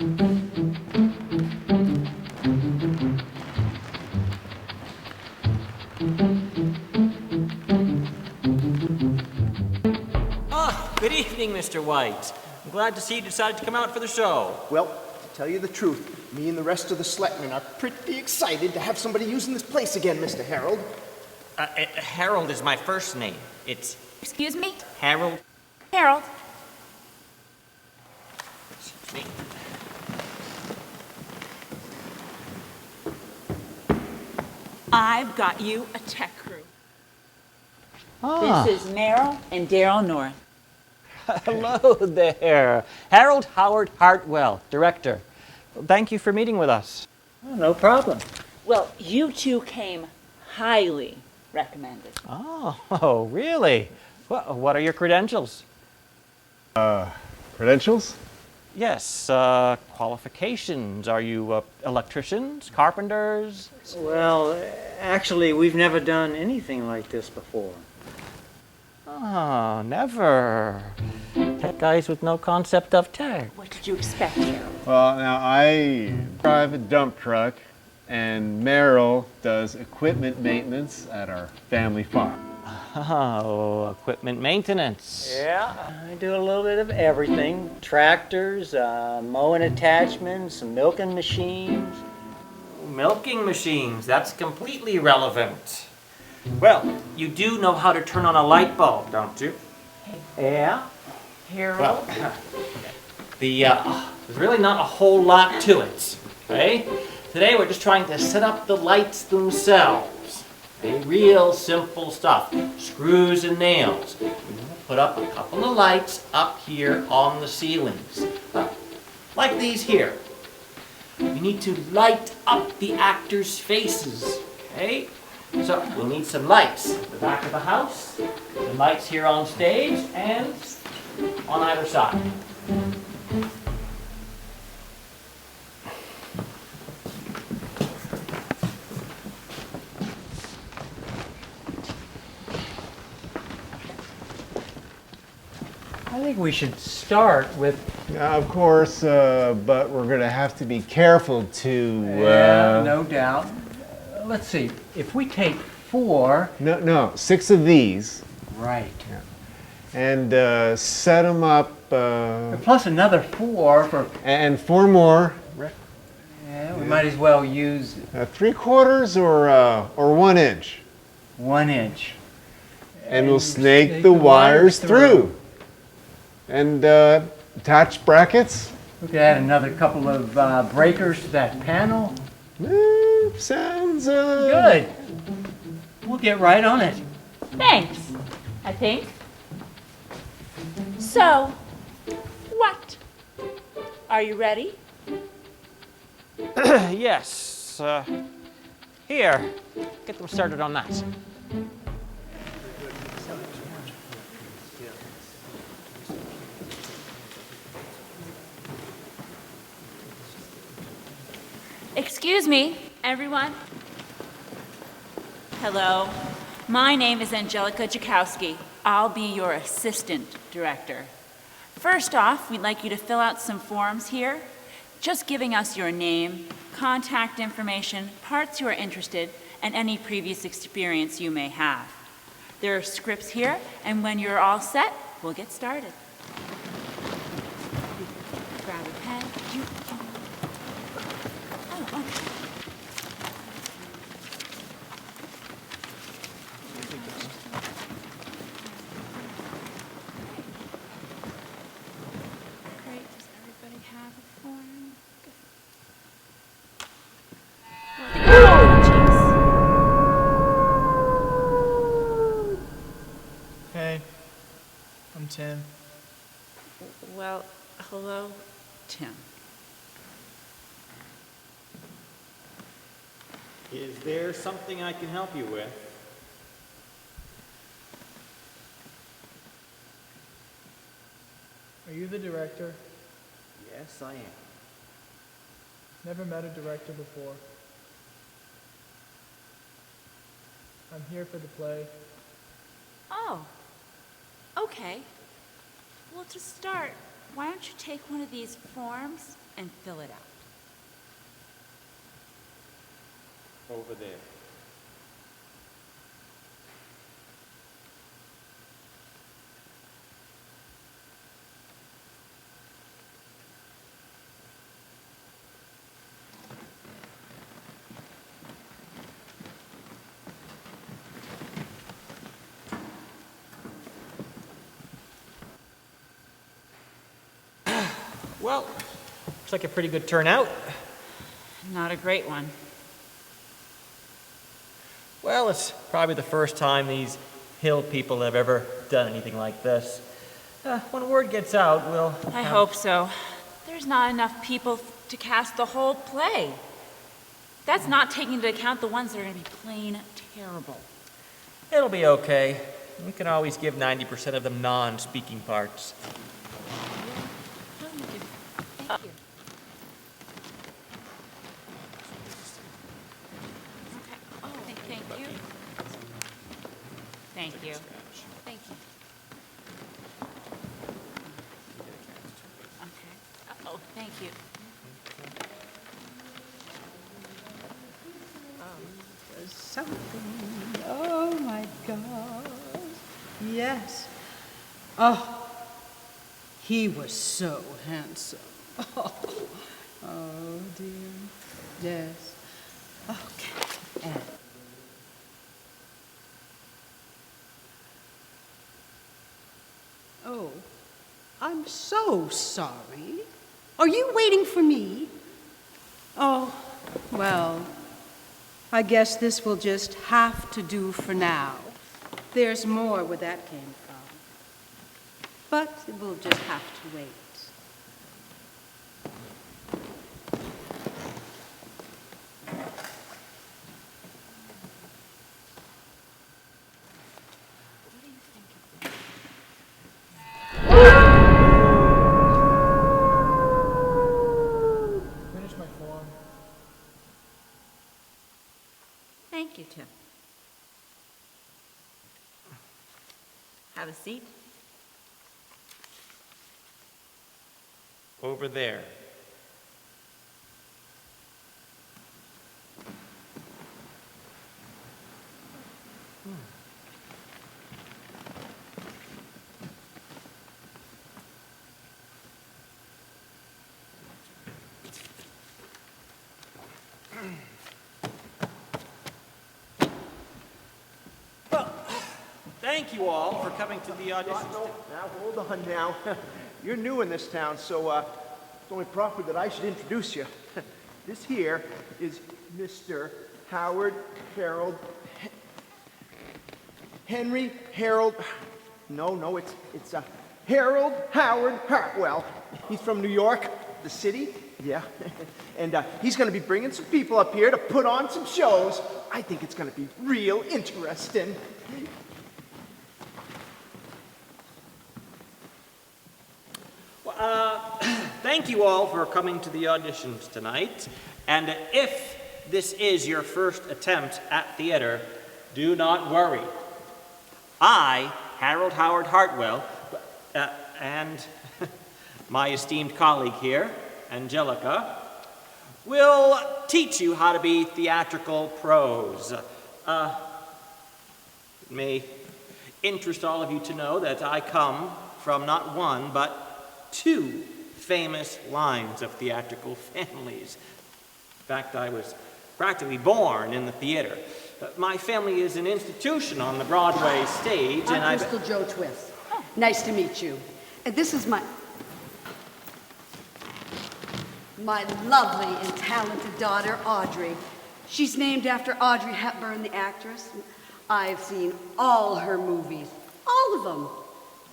Ah, good evening, Mr. White. I'm glad to see you decided to come out for the show. Well, to tell you the truth, me and the rest of the selectmen are pretty excited to have somebody using this place again, Mr. Harold. Harold is my first name. It's Excuse me? Harold. Harold. Excuse me. I've got you a tech crew. Ah. This is Meryl and Daryl North. Hello there. Harold Howard Hartwell, director. Thank you for meeting with us. Oh, no problem. Well, you two came highly recommended. Oh, really? What are your credentials? Credentials? Yes, qualifications. Are you electricians, carpenters? Well, actually, we've never done anything like this before. Oh, never. Tech guys with no concept of tech. What did you expect, Harold? Well, now I drive a dump truck, and Meryl does equipment maintenance at our family farm. Oh, equipment maintenance. Yeah, I do a little bit of everything. Tractors, mowing attachments, milking machines. Milking machines, that's completely irrelevant. Well, you do know how to turn on a light bulb, don't you? Yeah, Harold. Well, there's really not a whole lot to it, okay? Today we're just trying to set up the lights themselves. Okay? Real simple stuff, screws and nails. We put up a couple of lights up here on the ceilings, like these here. We need to light up the actors' faces, okay? So we'll need some lights at the back of the house, the lights here on stage, and on either side. I think we should start with. Of course, but we're going to have to be careful to. No doubt. Let's see. If we take 4. No, 6 of these, Right. and set them up, Plus another 4 for. and 4 more. Yeah, we might as well use 3/4 or 1 inch, 1 inch. and we'll snake the wires through. And attach brackets. We could add another couple of breakers to that panel. Sounds Good. We'll get right on it. Thanks, I think. So, what? Are you ready? Yes. Here, get them started on that. Excuse me, everyone. Hello. My name is Angelica Jakowski. I'll be your assistant director. First off, we'd like you to fill out some forms here, just giving us your name, contact information, parts you are interested, and any previous experience you may have. There are scripts here, and when you're all set, we'll get started. Grab a pen. Oh, okay. Great. Does everybody have a form? Good. Oh, jeez. Hey, I'm Tim. Well, hello, Tim. Is there something I can help you with? Are you the director? Yes, I am. Never met a director before. I'm here for the play. Oh, okay. Well, to start, why don't you take one of these forms and fill it out? Over there. Well, looks like a pretty good turnout. Not a great one. Well, it's probably the first time these hill people have ever done anything like this. When word gets out, we'll... I hope so. There's not enough people to cast the whole play. That's not taking into account the ones that are going to be plain terrible. It'll be okay. We can always give 90% of them non-speaking parts. Thank you. Okay. Oh, thank you. Thank you. Thank you. Okay. Oh, thank you. Something. Oh my God. Yes. Oh, he was so handsome. Oh dear. Yes. Okay. And oh, I'm so sorry. Are you waiting for me? Oh, well, I guess this will just have to do for now. There's more where that came from. But we'll just have to wait. Finish my form. Thank you, Tim. Have a seat. Over there. Well, thank you all for coming to the audition. No, now hold on now. You're new in this town, so it's only proper that I should introduce you. This here is Mr. Howard Harold Henry Harold. No, it's Harold Howard Hartwell. He's from New York, the city. Yeah, and he's going to be bringing some people up here to put on some shows. I think it's going to be real interesting. Thank you all for coming to the auditions tonight. And if this is your first attempt at theater, do not worry. I, Harold Howard Hartwell, and my esteemed colleague here, Angelica, will teach you how to be theatrical pros. It may interest all of you to know that I come from not one, but two famous lines of theatrical families. In fact, I was practically born in the theater. My family is an institution on the Broadway stage, and I'm Crystal Joe Twist. Nice to meet you. And this is my lovely and talented daughter, Audrey. She's named after Audrey Hepburn, the actress. I've seen all her movies, all of them.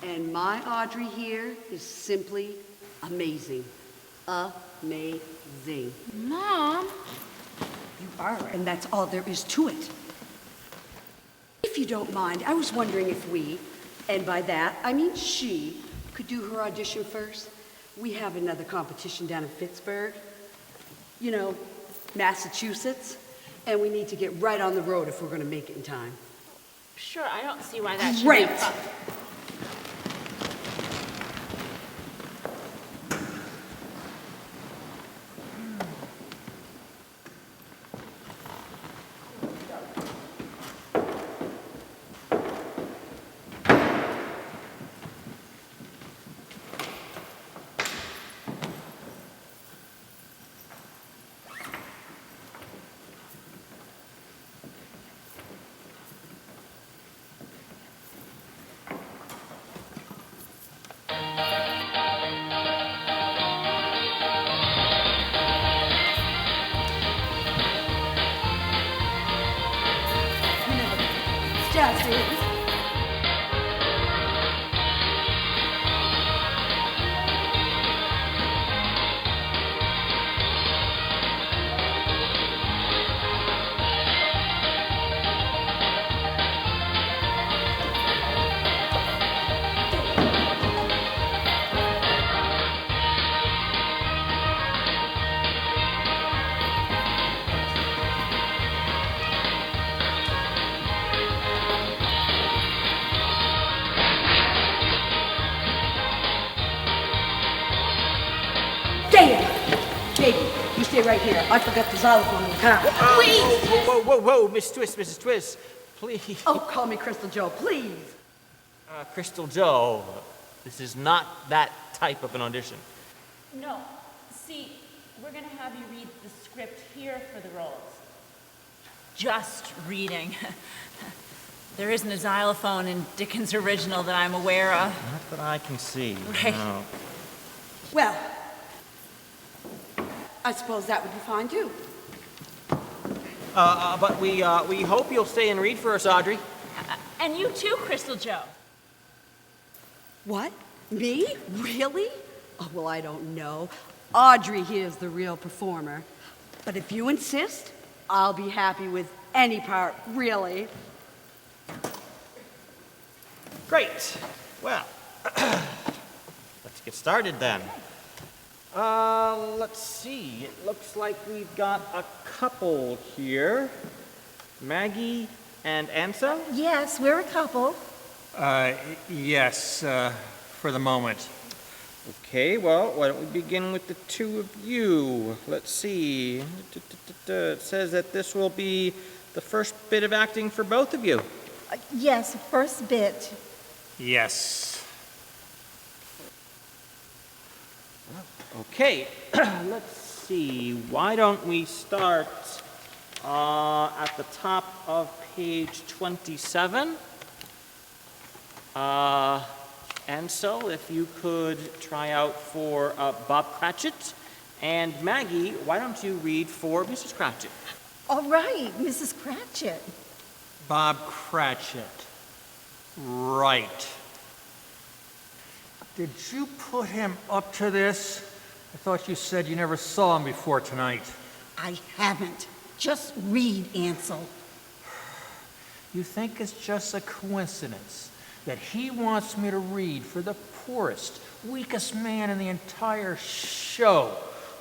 And my Audrey here is simply amazing. Amazing. Mom. You are, and that's all there is to it. If you don't mind, I was wondering if we, and by that I mean she, could do her audition first. We have another competition down in Pittsburgh, you know, Massachusetts, and we need to get right on the road if we're going to make it in time. Sure, I don't see why that should be Great. a problem. is. Baby, you stay right here. I forgot the xylophone in the car. Please! Whoa, Miss Twist, Mrs. Twist, please. Oh, call me Crystal Joe, please. Crystal Joe, this is not that type of an audition. No. See, we're going to have you read the script here for the roles. Just reading. There isn't a xylophone in Dickens' original that I'm aware of. Not that I can see. Right. No. Well, I suppose that would be fine, too. But we hope you'll stay and read for us, Audrey. And you too, Crystal Joe. What? Me? Really? Oh, well, I don't know. Audrey here's the real performer. But if you insist, I'll be happy with any part, really. Great. Well, let's get started then. Let's see. It looks like we've got a couple here. Maggie and Ansel? Yes, we're a couple. Yes, for the moment. Okay, well, why don't we begin with the two of you? Let's see. It says that this will be the first bit of acting for both of you. Yes, first bit. Yes. Okay, let's see. Why don't we start at the top of page 27? Ansel, if you could try out for Bob Cratchit. And Maggie, why don't you read for Mrs. Cratchit? All right, Mrs. Cratchit. Bob Cratchit. Right. Did you put him up to this? I thought you said you never saw him before tonight. I haven't. Just read, Ansel. You think it's just a coincidence that he wants me to read for the poorest, weakest man in the entire show?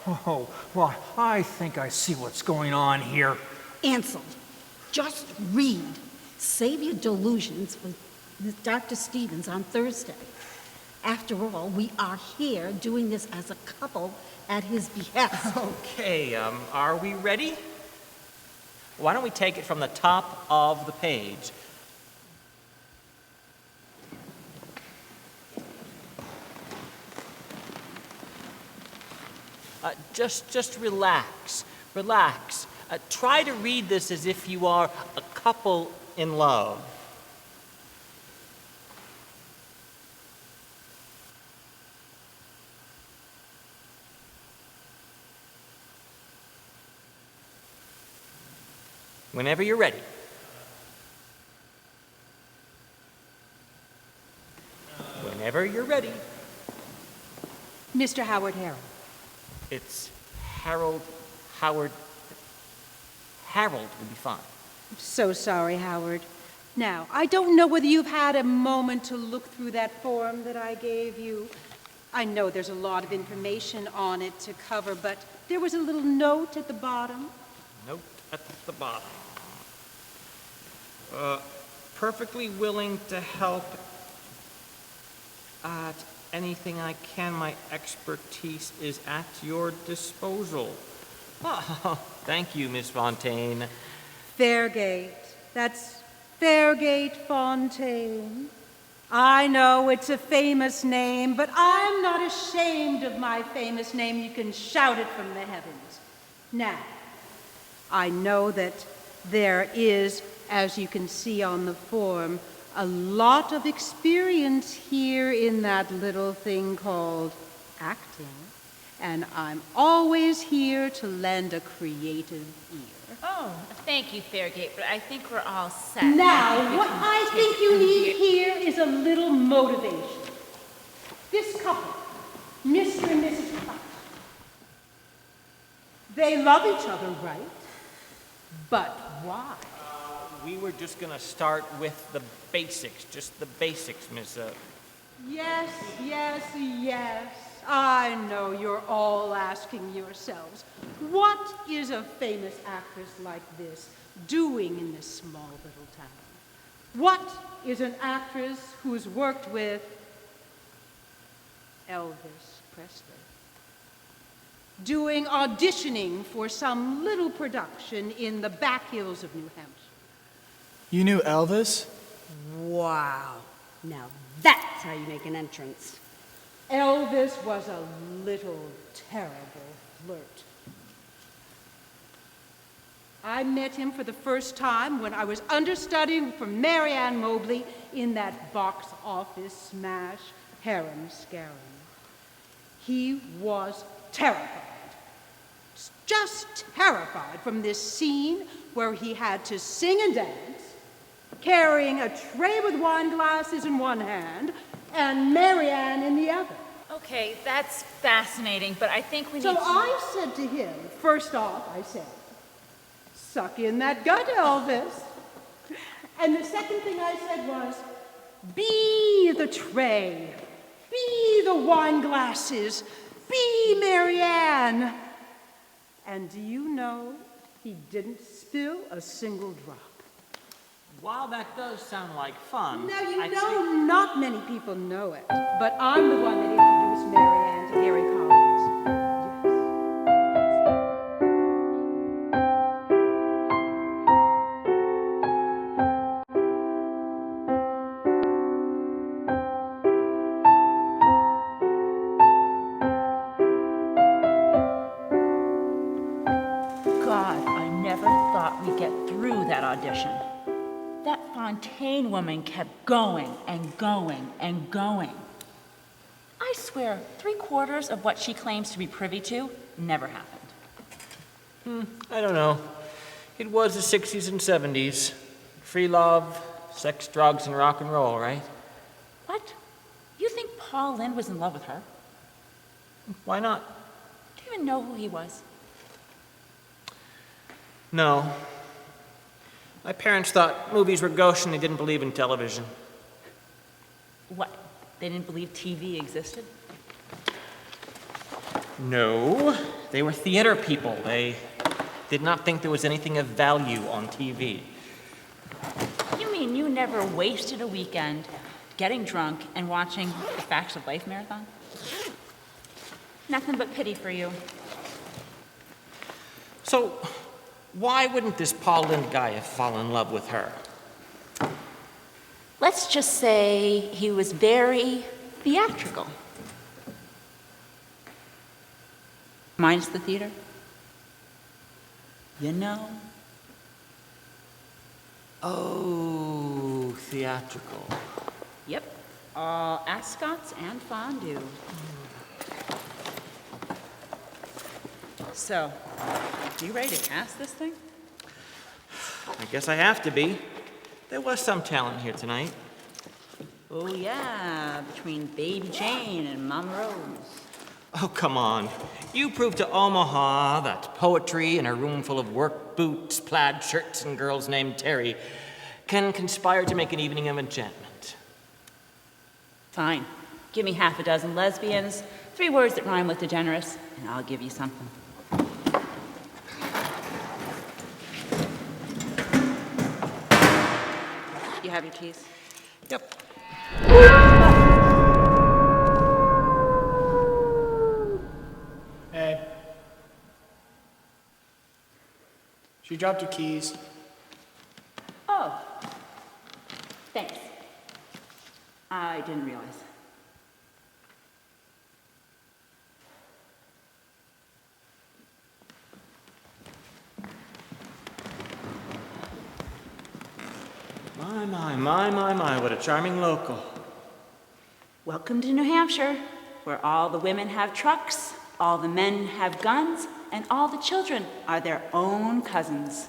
Oh, well, I think I see what's going on here. Ansel, just read. Save your delusions with Dr. Stevens on Thursday. After all, we are here doing this as a couple at his behest. Okay, are we ready? Why don't we take it from the top of the page? Just relax. Relax. Try to read this as if you are a couple in love. Whenever you're ready. Whenever you're ready. Mr. Howard Harold. It's Harold Howard. Harold will be fine. I'm so sorry, Howard. Now, I don't know whether you've had a moment to look through that form that I gave you. I know there's a lot of information on it to cover, but there was a little note at the bottom. Note at the bottom. Perfectly willing to help at anything I can. My expertise is at your disposal. Oh, thank you, Miss Fontaine. Fairgate. That's Fairgate Fontaine. I know it's a famous name, but I'm not ashamed of my famous name. You can shout it from the heavens. Now, I know that there is, as you can see on the form, a lot of experience here in that little thing called acting. And I'm always here to lend a creative ear. Oh, thank you, Fairgate, but I think we're all set. Now, what I think you need here is a little motivation. This couple, Mr. and Mrs. Pratt, they love each other, right? But why? We were just gonna start with the basics, just the basics, Miss. Yes, yes, yes. I know you're all asking yourselves, what is a famous actress like this doing in this small little town? What is an actress who's worked with Elvis Presley doing auditioning for some little production in the back hills of New Hampshire? You knew Elvis? Wow. Now that's how you make an entrance. Elvis was a little terrible flirt. I met him for the first time when I was understudying for Marianne Mobley in that box office smash, Harem Scarum. He was terrified, just terrified from this scene where he had to sing and dance, carrying a tray with wine glasses in one hand and Marianne in the other. Okay, that's fascinating, but I think we need So to... I said to him, first off, I said, suck in that gut, Elvis. And the second thing I said was, be the tray, be the wine glasses, be Marianne. And do you know, he didn't spill a single drop. While that does sound like fun... Now, you know, not many people know it, but I'm the one that introduced Marianne to Harry Collins. God, I never thought we'd get through that audition. That Fontaine woman kept going and going and going. I swear, 3/4 of what she claims to be privy to never happened. I don't know. It was the 60s and 70s. Free love, sex, drugs, and rock and roll, right? What? You think Paul Lynde was in love with her? Why not? Do you even know who he was? No. My parents thought movies were gauche and they didn't believe in television. What? They didn't believe TV existed? No. They were theater people. They did not think there was anything of value on TV. You mean you never wasted a weekend getting drunk and watching the Facts of Life marathon? Nothing but pity for you. So, why wouldn't this Paul Lynde guy have fallen in love with her? Let's just say he was very theatrical. Minus the theater. You know? Oh, theatrical. Yep. All ascots and fondue. So, you ready to cast this thing? I guess I have to be. There was some talent here tonight. Oh, yeah, between Baby Jane and Mama Rose. Oh, come on. You proved to Omaha that poetry in a room full of work boots, plaid shirts, and girls named Terry can conspire to make an evening of enchantment. Fine. Give me 6 lesbians, 3 words that rhyme with degenerous, and I'll give you something. You have your keys? Yep. Hey. She dropped her keys. Oh. Thanks. I didn't realize. My, what a charming local. Welcome to New Hampshire, where all the women have trucks All the men have guns, and all the children are their own cousins.